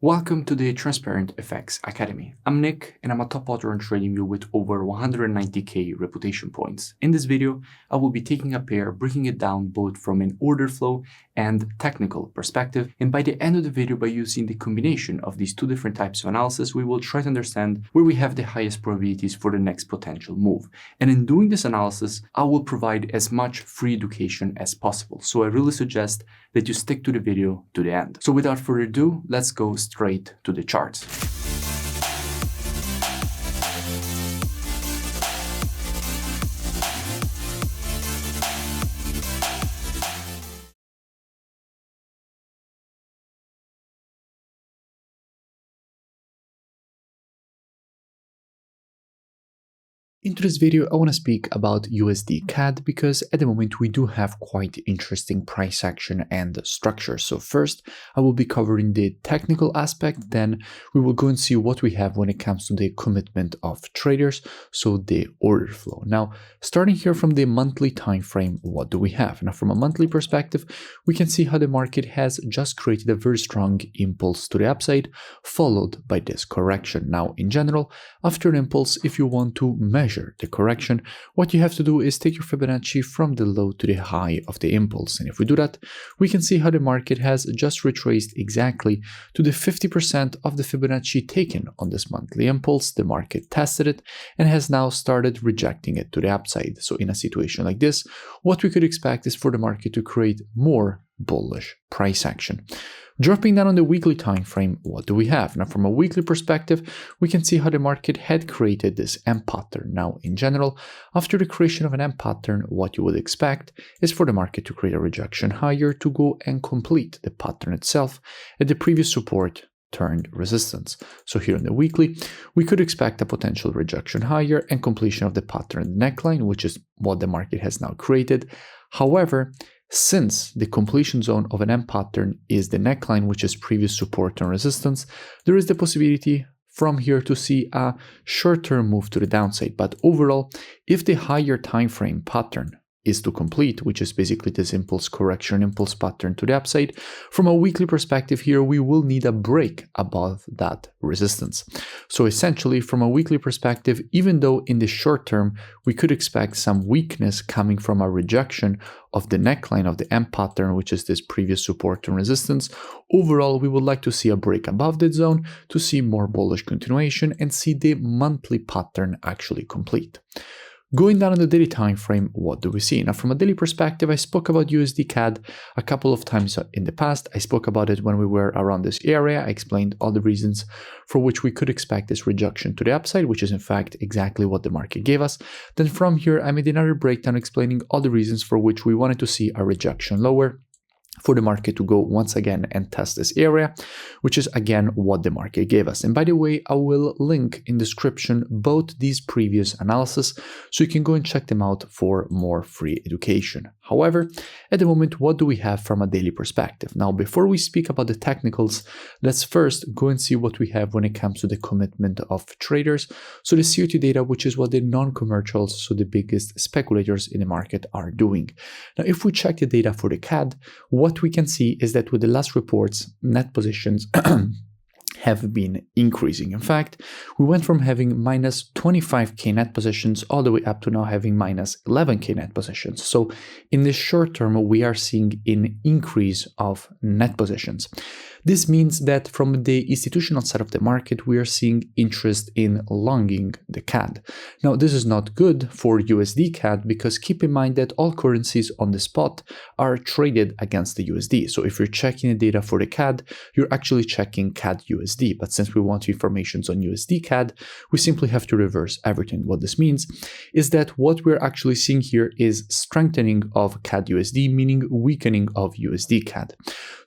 Welcome to the Transparent FX Academy. I'm Nick, and I'm a top author on TradingView with over 190k reputation points. In this video, I will be taking a pair, breaking it down both from an order flow and technical perspective. And by the end of the video, by using the combination of these two different types of analysis, we will try to understand where we have the highest probabilities for the next potential move. And in doing this analysis, I will provide as much free education as possible. So I really suggest that you stick to the video to the end. So without further ado, let's go straight to the charts. In today's video, I want to speak about USD CAD because at the moment we do have quite interesting price action and structure. So first, I will be covering the technical aspect, then we will go and see what we have when it comes to the commitment of traders, so the order flow. Now, starting here from the monthly time frame, what do we have? Now, from a monthly perspective, we can see how the market has just created a very strong impulse to the upside, followed by this correction. Now, in general, after an impulse, if you want to measure the correction, what you have to do is take your Fibonacci from the low to the high of the impulse. And if we do that, we can see how the market has just retraced exactly to the 50% of the Fibonacci taken on this monthly impulse. The market tested it and has now started rejecting it to the upside. So in a situation like this, what we could expect is for the market to create more bullish price action. Dropping down on the weekly time frame, what do we have? Now, from a weekly perspective, we can see how the market had created this M pattern. Now, in general, after the creation of an M pattern, what you would expect is for the market to create a rejection higher to go and complete the pattern itself at the previous support turned resistance. So here on the weekly, we could expect a potential rejection higher and completion of the pattern neckline, which is what the market has now created. However, since the completion zone of an M pattern is the neckline, which is previous support and resistance, there is the possibility from here to see a short-term move to the downside. But overall, if the higher time frame pattern is to complete, which is basically this impulse correction, impulse pattern to the upside, from a weekly perspective here, we will need a break above that resistance. So essentially, from a weekly perspective, even though in the short term, we could expect some weakness coming from a rejection of the neckline of the M pattern, which is this previous support and resistance, overall, we would like to see a break above that zone to see more bullish continuation and see the monthly pattern actually complete. Going down on the daily time frame, what do we see? Now, from a daily perspective, I spoke about USD CAD a couple of times in the past. I spoke about it when we were around this area. I explained all the reasons for which we could expect this rejection to the upside, which is in fact exactly what the market gave us. Then from here, I made another breakdown explaining all the reasons for which we wanted to see a rejection lower, for the market to go once again and test this area, which is again what the market gave us. And by the way, I will link in description both these previous analysis so you can go and check them out for more free education. However, at the moment, what do we have from a daily perspective? Now, before we speak about the technicals, let's first go and see what we have when it comes to the commitment of traders. So the COT data, which is what the non-commercials, so the biggest speculators in the market are doing. Now, if we check the data for the CAD, what we can see is that with the last reports, net positions have been increasing. In fact, we went from having minus 25k net positions all the way up to now having minus 11k net positions. So in the short term, we are seeing an increase of net positions. This means that from the institutional side of the market, we are seeing interest in longing the CAD. Now, this is not good for USD CAD because keep in mind that all currencies on the spot are traded against the USD. So if you're checking the data for the CAD, you're actually checking CAD USD. But since we want information on USD CAD, we simply have to reverse everything. What this means is that what we're actually seeing here is strengthening of CAD USD, meaning weakening of USD CAD.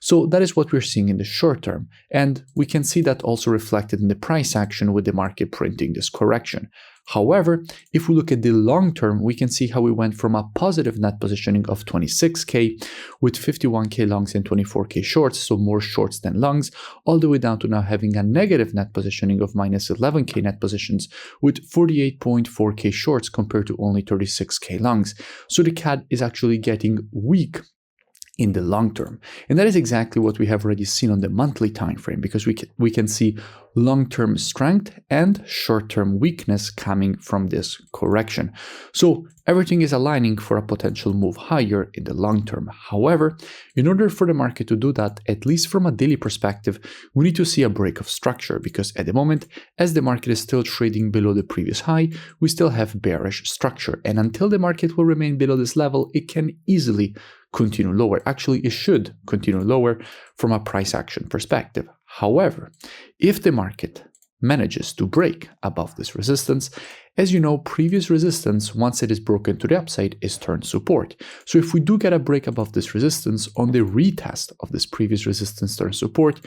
So that is what we're seeing in the short term, and we can see that also reflected in the price action with the market printing this correction. However, if we look at the long term, we can see how we went from a positive net positioning of 26k with 51k longs and 24k shorts, so more shorts than longs, all the way down to now having a negative net positioning of minus 11k net positions with 48.4k shorts compared to only 36k longs. So the CAD is actually getting weak in the long term. And that is exactly what we have already seen on the monthly time frame, because we can see long-term strength and short-term weakness coming from this correction. So everything is aligning for a potential move higher in the long term. However, in order for the market to do that, at least from a daily perspective, we need to see a break of structure, because at the moment, as the market is still trading below the previous high, we still have bearish structure. And until the market will remain below this level, it can easily continue lower. Actually, it should continue lower from a price action perspective. However, if the market manages to break above this resistance, as you know, previous resistance, once it is broken to the upside, is turned support. So if we do get a break above this resistance on the retest of this previous resistance turned support,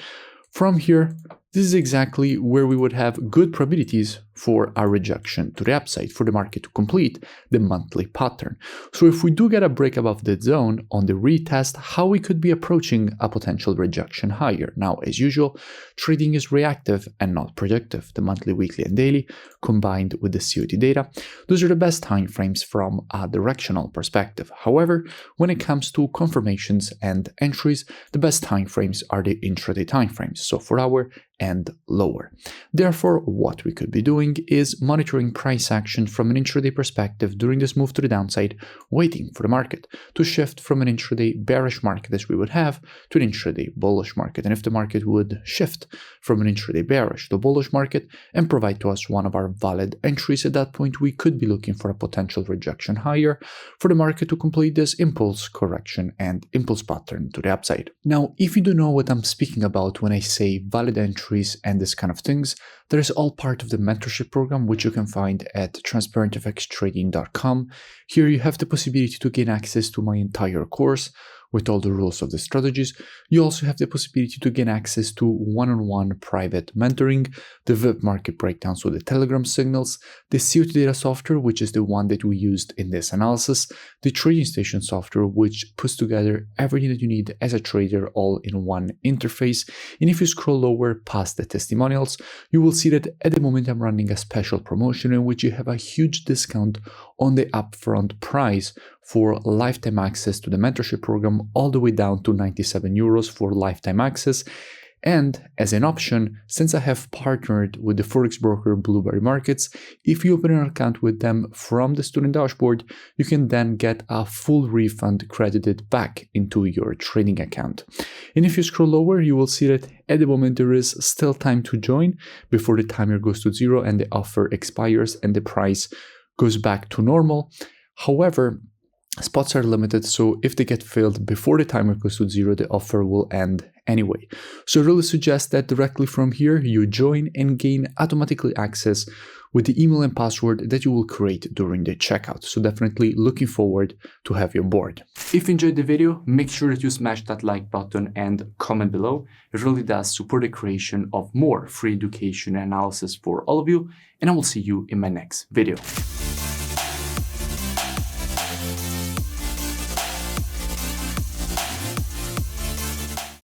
from here, this is exactly where we would have good probabilities for a rejection to the upside, for the market to complete the monthly pattern. So if we do get a break above that zone on the retest, how we could be approaching a potential rejection higher. Now, as usual, trading is reactive and not predictive. The monthly, weekly, and daily, combined with the COT data, those are the best time frames from a directional perspective. However, when it comes to confirmations and entries, the best time frames are the intraday time frames, so 4 hour and lower. Therefore, what we could be doing is monitoring price action from an intraday perspective during this move to the downside, waiting for the market to shift from an intraday bearish market as we would have to an intraday bullish market. And if the market would shift from an intraday bearish to bullish market and provide to us one of our valid entries, at that point we could be looking for a potential rejection higher for the market to complete this impulse correction and impulse pattern to the upside. Now, if you don't know what I'm speaking about when I say valid entry and this kind of things, that is all part of the mentorship program, which you can find at transparentfxtrading.com. Here you have the possibility to gain access to my entire course with all the rules of the strategies. You also have the possibility to gain access to one-on-one private mentoring, the VIP market breakdowns with the Telegram signals, the COT data software, which is the one that we used in this analysis, the trading station software, which puts together everything that you need as a trader all in one interface. And if you scroll lower past the testimonials, you will see that at the moment I'm running a special promotion in which you have a huge discount on the upfront price for lifetime access to the mentorship program, all the way down to 97 euros for lifetime access. And as an option, since I have partnered with the forex broker Blueberry Markets, if you open an account with them from the student dashboard, you can then get a full refund credited back into your trading account. And if you scroll lower, you will see that at the moment there is still time to join before the timer goes to 0 and the offer expires and the price goes back to normal. However, spots are limited, so if they get filled before the timer goes to 0, the offer will end anyway. So I really suggest that directly from here you join and gain automatically access with the email and password that you will create during the checkout. So definitely looking forward to have you on board. If you enjoyed the video, make sure that you smash that like button and comment below. It really does support the creation of more free education and analysis for all of you, and I will see you in my next video.